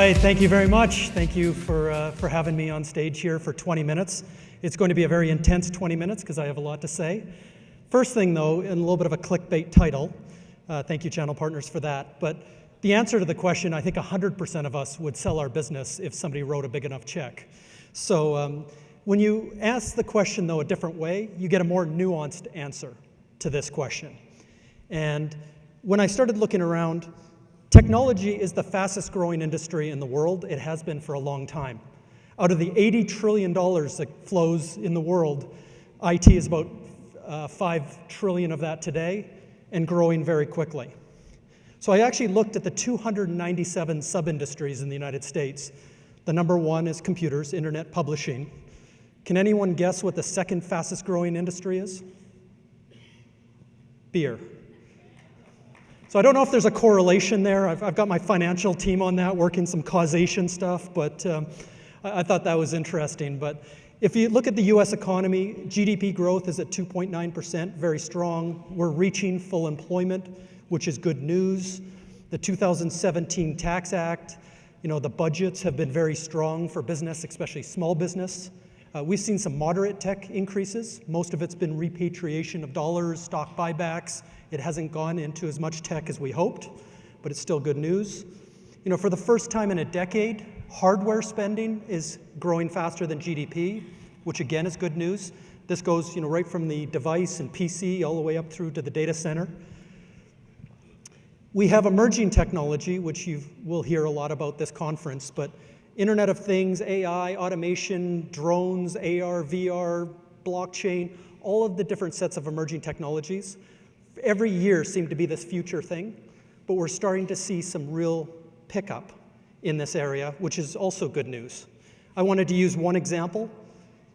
right, thank you very much. Thank you for having me on stage here for 20 minutes. It's going to be a very intense 20 minutes because I have a lot to say. First thing though, and a little bit of a clickbait title, thank you channel partners for that, but the answer to the question, I think 100% of us would sell our business if somebody wrote a big enough check. So when you ask the question though a different way, you get a more nuanced answer to this question. And when I started looking around, technology is the fastest growing industry in the world. It has been for a long time. Out of the $80 trillion that flows in the world, IT is about 5 trillion of that today and growing very quickly. So I actually looked at the 297 sub-industries in the United States. The number one is computers, internet publishing. Can anyone guess what the second fastest growing industry is? Beer. So I don't know if there's a correlation there. I've got my financial team on that, working some causation stuff, but I thought that was interesting. But if you look at the US economy, GDP growth is at 2.9%, very strong. We're reaching full employment, which is good news. The 2017 Tax Act, the budgets have been very strong for business, especially small business. We've seen some moderate tech increases. Most of it's been repatriation of dollars, stock buybacks. It hasn't gone into as much tech as we hoped, but it's still good news. For the first time in a decade, hardware spending is growing faster than GDP, which again is good news. This goes right from the device and PC all the way up through to the data center. We have emerging technology, which you will hear a lot about this conference, but Internet of Things, AI, automation, drones, AR, VR, blockchain, all of the different sets of emerging technologies. Every year seem to be this future thing, but we're starting to see some real pickup in this area, which is also good news. I wanted to use one example.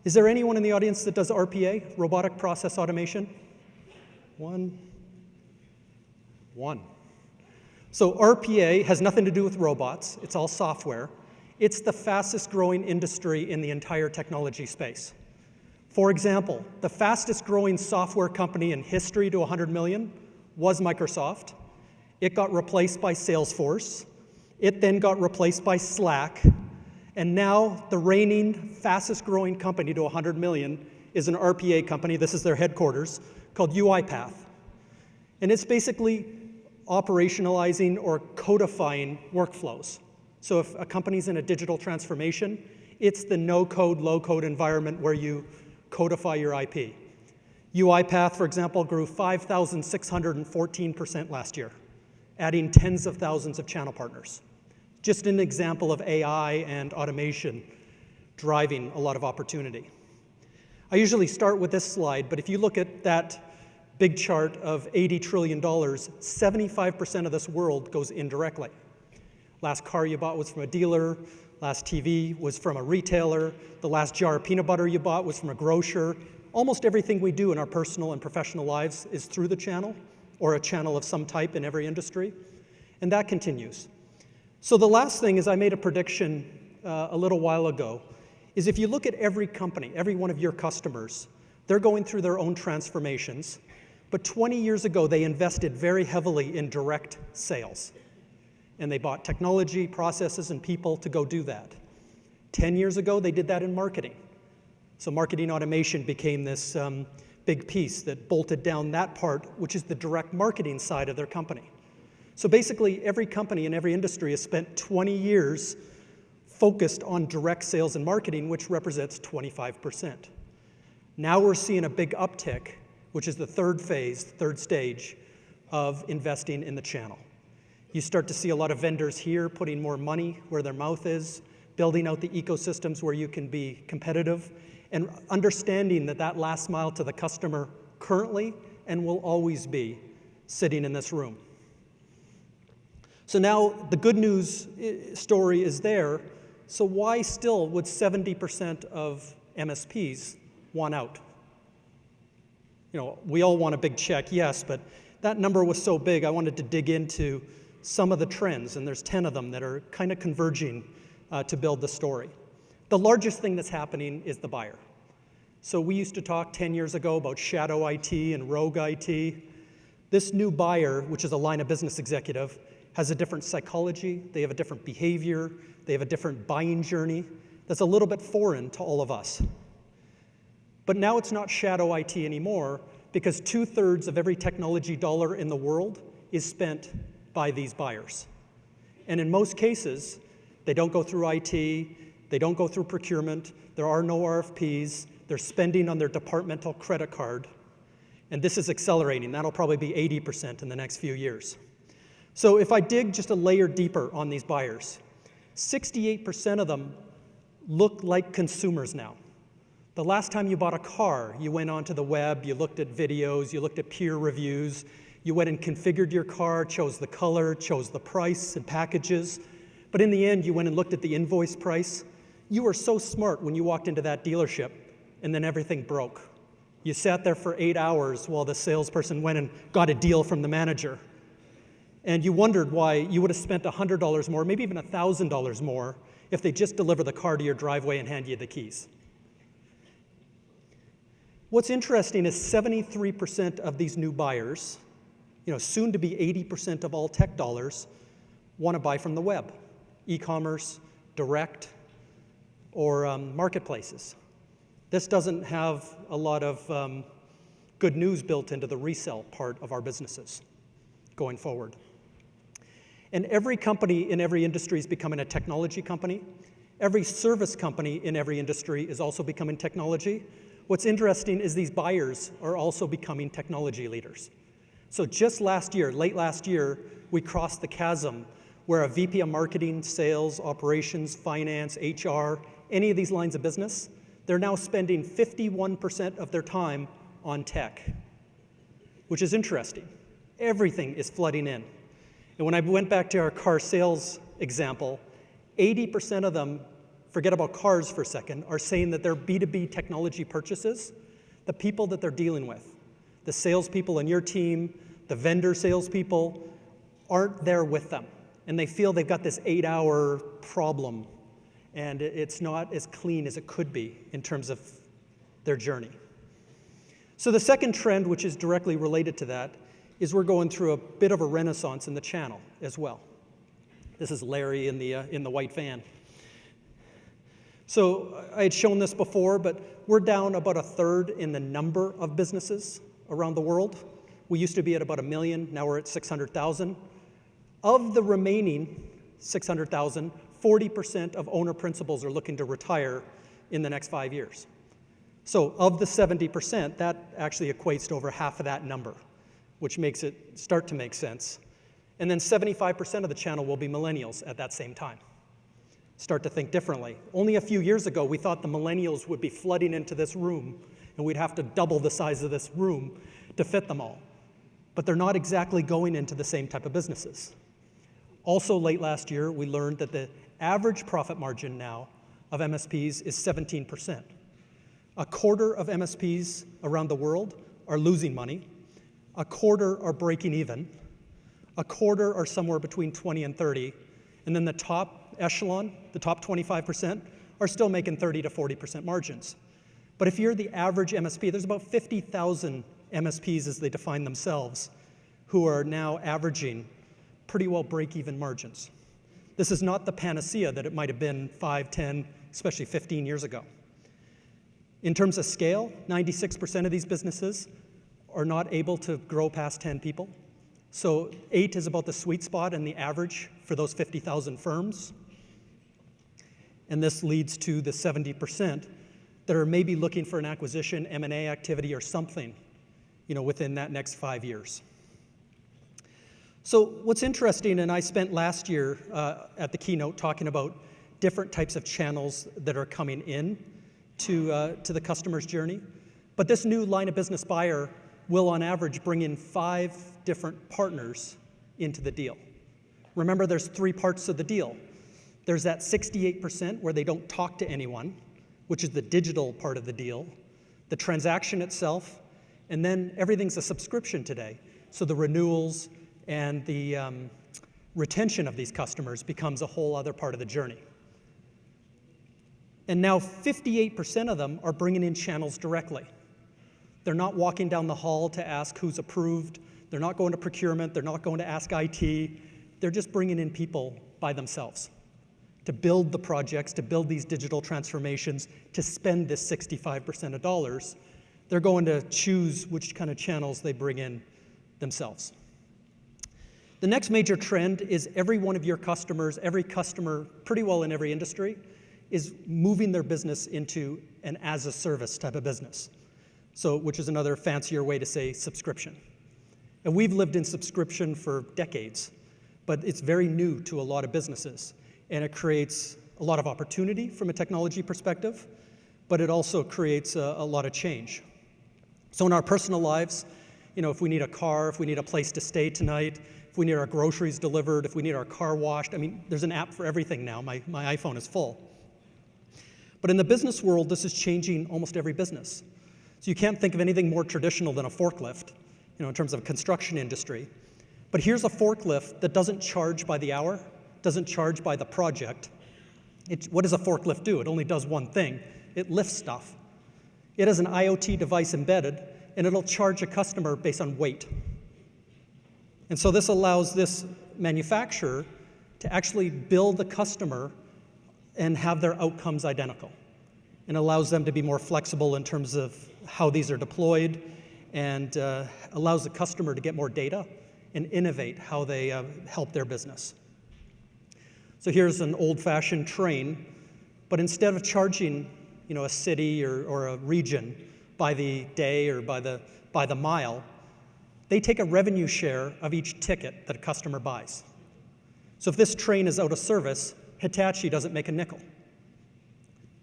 Is there anyone in the audience that does RPA, robotic process automation? One. So RPA has nothing to do with robots. It's all software. It's the fastest growing industry in the entire technology space. For example, the fastest growing software company in history to 100 million was Microsoft. It got replaced by Salesforce. It then got replaced by Slack. And now the reigning fastest growing company to 100 million is an RPA company. This is their headquarters, called UiPath. And it's basically operationalizing or codifying workflows. So if a company's in a digital transformation, it's the no-code, low-code environment where you codify your IP. UiPath, for example, grew 5,614% last year, adding tens of thousands of channel partners. Just an example of AI and automation driving a lot of opportunity. I usually start with this slide, but if you look at that big chart of $80 trillion, 75% of this world goes indirectly. Last car you bought was from a dealer. Last TV was from a retailer. The last jar of peanut butter you bought was from a grocer. Almost everything we do in our personal and professional lives is through the channel, or a channel of some type in every industry. And that continues. So the last thing is I made a prediction a little while ago, is if you look at every company, every one of your customers, they're going through their own transformations. But 20 years ago, they invested very heavily in direct sales. And they bought technology, processes, and people to go do that. 10 years ago, they did that in marketing. So marketing automation became this big piece that bolted down that part, which is the direct marketing side of their company. So basically, every company in every industry has spent 20 years focused on direct sales and marketing, which represents 25%. Now we're seeing a big uptick, which is the third phase, third stage of investing in the channel. You start to see a lot of vendors here putting more money where their mouth is, building out the ecosystems where you can be competitive, and understanding that that last mile to the customer currently and will always be sitting in this room. So now the good news story is there. So why still would 70% of MSPs want out? We all want a big check, yes, but that number was so big, I wanted to dig into some of the trends, and there's 10 of them that are kind of converging to build the story. The largest thing that's happening is the buyer. So we used to talk 10 years ago about shadow IT and rogue IT. This new buyer, which is a line of business executive, has a different psychology, they have a different behavior, they have a different buying journey that's a little bit foreign to all of us. But now it's not shadow IT anymore, because 2/3 of every technology dollar in the world is spent by these buyers. And in most cases, they don't go through IT, they don't go through procurement, there are no RFPs, they're spending on their departmental credit card, and this is accelerating. That'll probably be 80% in the next few years. So if I dig just a layer deeper on these buyers, 68% of them look like consumers now. The last time you bought a car, you went onto the web, you looked at videos, you looked at peer reviews, you went and configured your car, chose the color, chose the price and packages, but in the end, you went and looked at the invoice price. You were so smart when you walked into that dealership, and then everything broke. You sat there for 8 hours while the salesperson went and got a deal from the manager. And you wondered why you would have spent $100 more, maybe even $1,000 more, if they just deliver the car to your driveway and hand you the keys. What's interesting is 73% of these new buyers, soon to be 80% of all tech dollars, want to buy from the web, e-commerce, direct, or marketplaces. This doesn't have a lot of good news built into the resell part of our businesses going forward. And every company in every industry is becoming a technology company. Every service company in every industry is also becoming technology. What's interesting is these buyers are also becoming technology leaders. So just last year, late last year, we crossed the chasm where a VP of marketing, sales, operations, finance, HR, any of these lines of business, they're now spending 51% of their time on tech, which is interesting. Everything is flooding in. And when I went back to our car sales example, 80% of them, forget about cars for a second, are saying that their B2B technology purchases, the people that they're dealing with, the salespeople in your team, the vendor salespeople, aren't there with them. And they feel they've got this 8-hour problem, and it's not as clean as it could be in terms of their journey. So the second trend, which is directly related to that, is we're going through a bit of a renaissance in the channel as well. This is Larry in the white van. So I had shown this before, but we're down about 1/3 in the number of businesses around the world. We used to be at about 1 million, now we're at 600,000. Of the remaining 600,000, 40% of owner principals are looking to retire in the next 5 years. So of the 70%, that actually equates to over half of that number, which makes it start to make sense. And then 75% of the channel will be millennials at that same time. Start to think differently. Only a few years ago, we thought the millennials would be flooding into this room, and we'd have to double the size of this room to fit them all. But they're not exactly going into the same type of businesses. Also, late last year, we learned that the average profit margin now of MSPs is 17%. A quarter of MSPs around the world are losing money. A quarter are breaking even. A quarter are somewhere between 20 and 30. And then the top echelon, the top 25%, are still making 30 to 40% margins. But if you're the average MSP, there's about 50,000 MSPs as they define themselves who are now averaging pretty well break-even margins. This is not the panacea that it might have been 5, 10, especially 15 years ago. In terms of scale, 96% of these businesses are not able to grow past 10 people. So 8 is about the sweet spot and the average for those 50,000 firms. And this leads to the 70% that are maybe looking for an acquisition, M&A activity, or something, within that next 5 years. So what's interesting, and I spent last year at the Keynote talking about different types of channels that are coming in to the customer's journey. But this new line of business buyer will, on average, bring in 5 different partners into the deal. Remember, there's 3 parts of the deal. There's that 68% where they don't talk to anyone, which is the digital part of the deal, the transaction itself, and then everything's a subscription today. So the renewals and the retention of these customers becomes a whole other part of the journey. And now 58% of them are bringing in channels directly. They're not walking down the hall to ask who's approved. They're not going to procurement. They're not going to ask IT. they're just bringing in people by themselves to build the projects, to build these digital transformations, to spend this 65% of dollars. They're going to choose which kind of channels they bring in themselves. The next major trend is every one of your customers, every customer pretty well in every industry, is moving their business into an as-a-service type of business, which is another fancier way to say subscription. And we've lived in subscription for decades, but it's very new to a lot of businesses, and it creates a lot of opportunity from a technology perspective, but it also creates a lot of change. So in our personal lives, if we need a car, if we need a place to stay tonight, if we need our groceries delivered, if we need our car washed, there's an app for everything now. My iPhone is full. But in the business world, this is changing almost every business. So you can't think of anything more traditional than a forklift, in terms of construction industry. But here's a forklift that doesn't charge by the hour, doesn't charge by the project. What does a forklift do? It only does one thing. It lifts stuff. It has an IoT device embedded, and it'll charge a customer based on weight. And so this allows this manufacturer to actually bill the customer and have their outcomes identical, and allows them to be more flexible in terms of how these are deployed, and allows the customer to get more data and innovate how they help their business. So here's an old-fashioned train, but instead of charging a city or a region by the day or by the mile, they take a revenue share of each ticket that a customer buys. So if this train is out of service, Hitachi doesn't make a nickel.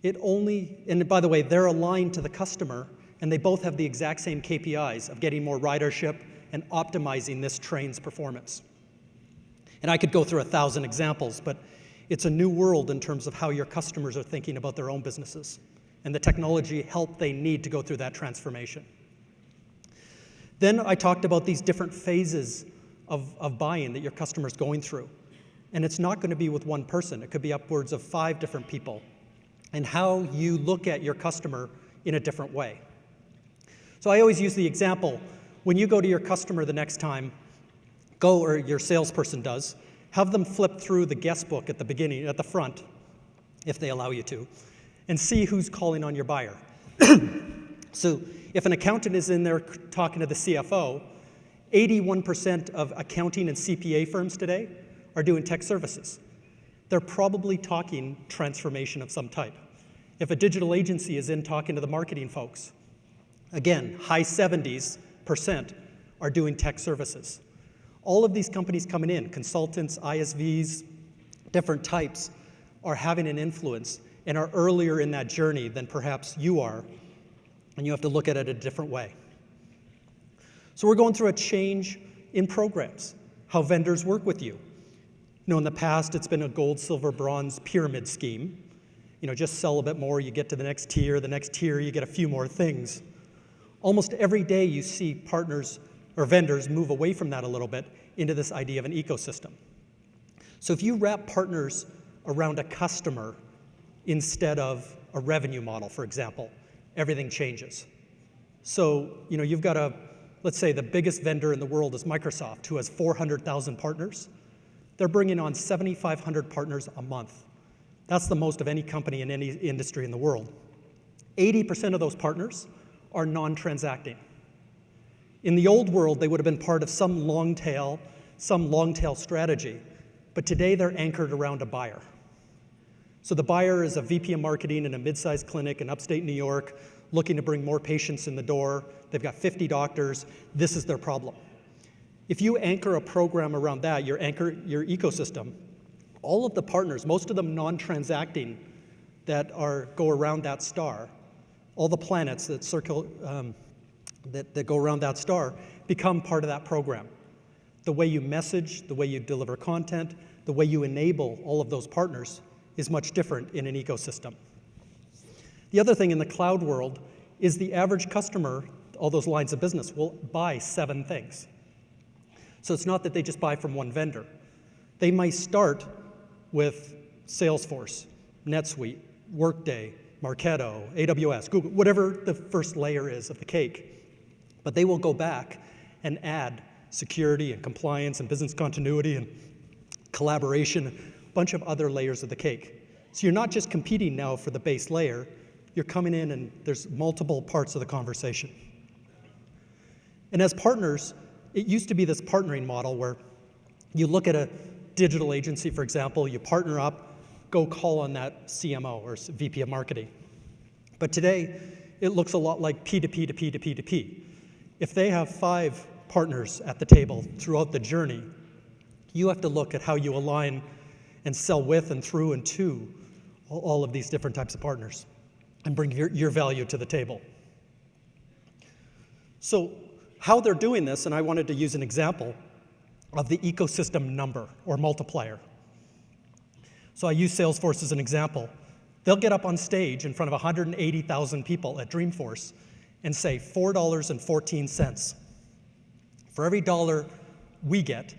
And by the way, they're aligned to the customer, and they both have the exact same KPIs of getting more ridership and optimizing this train's performance. And I could go through 1,000 examples, but it's a new world in terms of how your customers are thinking about their own businesses and the technology help they need to go through that transformation. Then I talked about these different phases of buying that your customer's going through. And it's not going to be with one person. It could be upwards of 5 different people, and how you look at your customer in a different way. So I always use the example, when you go to your customer the next time, or your salesperson does, have them flip through the guest book at the beginning, at the front, if they allow you to, and see who's calling on your buyer. So if an accountant is in there talking to the CFO, 81% of accounting and CPA firms today are doing tech services. They're probably talking transformation of some type. If a digital agency is in talking to the marketing folks, again, high 70% are doing tech services. All of these companies coming in, consultants, ISVs, different types, are having an influence and are earlier in that journey than perhaps you are, and you have to look at it a different way. So we're going through a change in programs, how vendors work with you. In the past, it's been a gold, silver, bronze pyramid scheme. Just sell a bit more, you get to the next tier, you get a few more things. Almost every day you see partners or vendors move away from that a little bit into this idea of an ecosystem. So if you wrap partners around a customer instead of a revenue model, for example, everything changes. So, you've got let's say the biggest vendor in the world is Microsoft, who has 400,000 partners. They're bringing on 7,500 partners a month. That's the most of any company in any industry in the world. 80% of those partners are non-transacting. In the old world, they would have been part of some long tail strategy, but today they're anchored around a buyer. So the buyer is a VP of marketing in a mid-sized clinic in upstate New York, looking to bring more patients in the door. They've got 50 doctors. This is their problem. If you anchor a program around that, your ecosystem, all of the partners, most of them non-transacting, that go around that star, all the planets that circle, that go around that star, become part of that program. The way you message, the way you deliver content, the way you enable all of those partners is much different in an ecosystem. The other thing in the cloud world is the average customer, all those lines of business, will buy 7 things. So it's not that they just buy from one vendor. They might start with Salesforce, NetSuite, Workday, Marketo, AWS, Google, whatever the first layer is of the cake. But they will go back and add security and compliance and business continuity collaboration, a bunch of other layers of the cake. So you're not just competing now for the base layer, you're coming in and there's multiple parts of the conversation. And as partners, it used to be this partnering model where you look at a digital agency, for example, you partner up, go call on that CMO or VP of marketing. But today, it looks a lot like P2P to P to P to P. If they have 5 partners at the table throughout the journey, you have to look at how you align and sell with and through and to all of these different types of partners and bring your value to the table. So how they're doing this, and I wanted to use an example of the ecosystem number or multiplier. So I use Salesforce as an example. They'll get up on stage in front of 180,000 people at Dreamforce and say $4.14. For every dollar we get,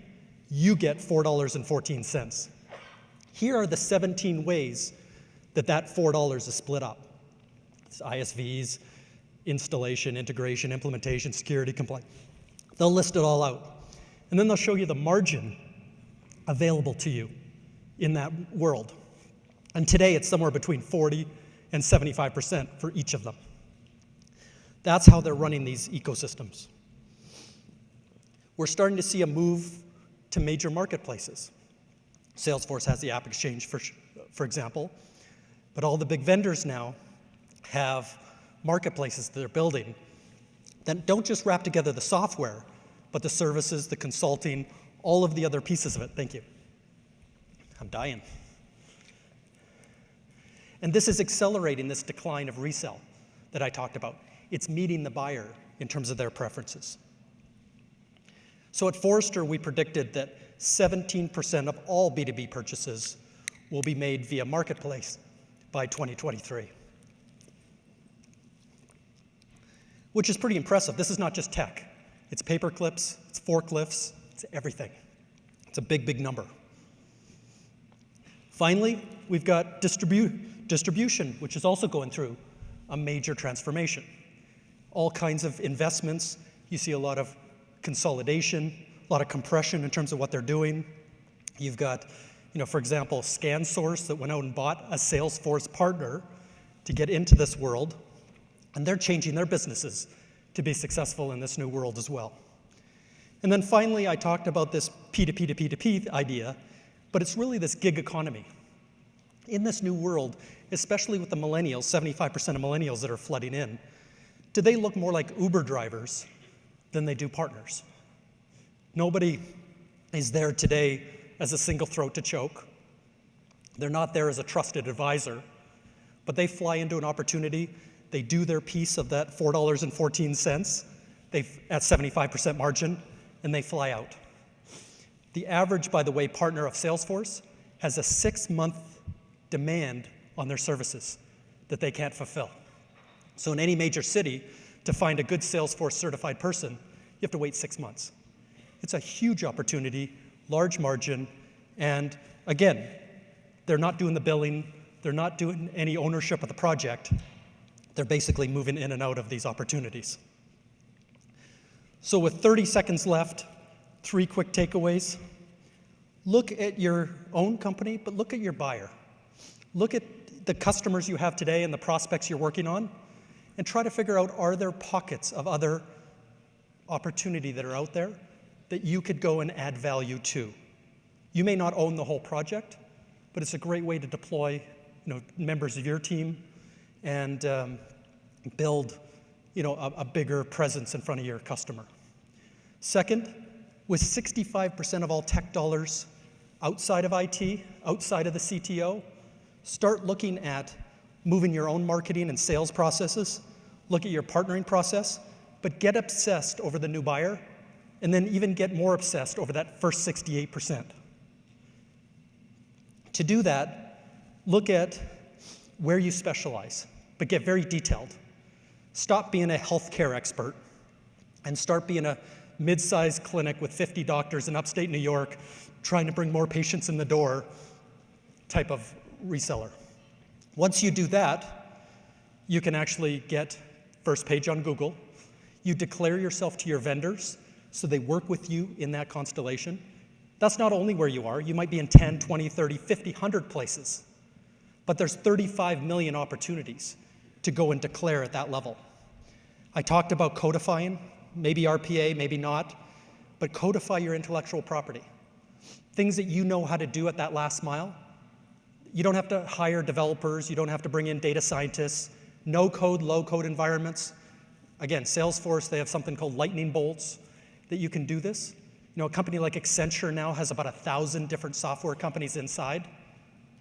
you get $4.14. Here are the 17 ways that that $4 is split up. It's ISVs, installation, integration, implementation, security, compliance. They'll list it all out. And then they'll show you the margin available to you in that world. And today it's somewhere between 40 and 75% for each of them. That's how they're running these ecosystems. We're starting to see a move to major marketplaces. Salesforce has the App Exchange, for example, but all the big vendors now have marketplaces that they're building that don't just wrap together the software, but the services, the consulting, all of the other pieces of it. Thank you. I'm dying. And this is accelerating this decline of resell that I talked about. It's meeting the buyer in terms of their preferences. So at Forrester, we predicted that 17% of all B2B purchases will be made via marketplace by 2023. Which is pretty impressive. This is not just tech. It's paper clips, it's forklifts, it's everything. It's a big, big number. Finally, we've got distribution, which is also going through a major transformation. All kinds of investments. You see a lot of consolidation, a lot of compression in terms of what they're doing. You've got, for example, ScanSource that went out and bought a Salesforce partner to get into this world, and they're changing their businesses to be successful in this new world as well. And then finally, I talked about this P2P to P2P idea, but it's really this gig economy. In this new world, especially with the millennials, 75% of millennials that are flooding in, do they look more like Uber drivers than they do partners? Nobody is there today as a single throat to choke. They're not there as a trusted advisor, but they fly into an opportunity, they do their piece of that $4.14, at 75% margin, and they fly out. The average, by the way, partner of Salesforce has a 6-month demand on their services that they can't fulfill. So in any major city, to find a good Salesforce certified person, you have to wait 6 months. It's a huge opportunity, large margin, and again, they're not doing the billing, they're not doing any ownership of the project. They're basically moving in and out of these opportunities. So with 30 seconds left, 3 quick takeaways. Look at your own company, but look at your buyer. Look at the customers you have today and the prospects you're working on, and try to figure out, are there pockets of other opportunity that are out there that you could go and add value to? You may not own the whole project, but it's a great way to deploy members of your team and build a bigger presence in front of your customer. Second, with 65% of all tech dollars outside of IT, outside of the CTO, start looking at moving your own marketing and sales processes, look at your partnering process, but get obsessed over the new buyer, and then even get more obsessed over that first 68%. To do that, look at where you specialize, but get very detailed. Stop being a healthcare expert and start being a mid-sized clinic with 50 doctors in upstate New York trying to bring more patients in the door type of reseller. Once you do that, you can actually get first page on Google. You declare yourself to your vendors so they work with you in that constellation. That's not only where you are. You might be in 10, 20, 30, 50, 100 places. But there's 35 million opportunities to go and declare at that level. I talked about codifying, maybe RPA, maybe not, but codify your intellectual property. Things that you know how to do at that last mile. You don't have to hire developers, you don't have to bring in data scientists, no code, low code environments. Again, Salesforce, they have something called lightning bolts that you can do this. You know, a company like Accenture now has about 1,000 different software companies inside.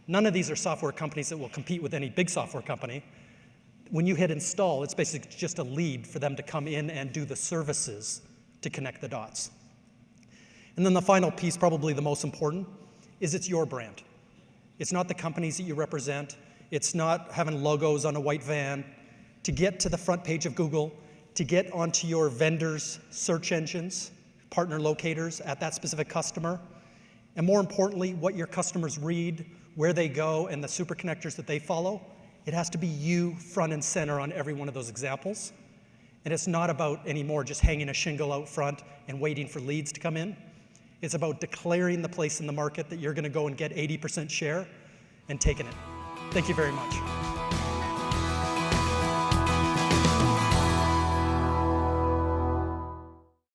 None of these are software companies that will compete with any big software company. When you hit install, it's basically just a lead for them to come in and do the services to connect the dots. And then the final piece, probably the most important, is it's your brand. It's not the companies that you represent. It's not having logos on a white van. To get to the front page of Google, to get onto your vendors' search engines, partner locators at that specific customer, and more importantly, what your customers read, where they go, and the super connectors that they follow, it has to be you front and center on every one of those examples. And it's not about anymore just hanging a shingle out front and waiting for leads to come in. It's about declaring the place in the market that you're going to go and get 80% share and taking it. Thank you very much.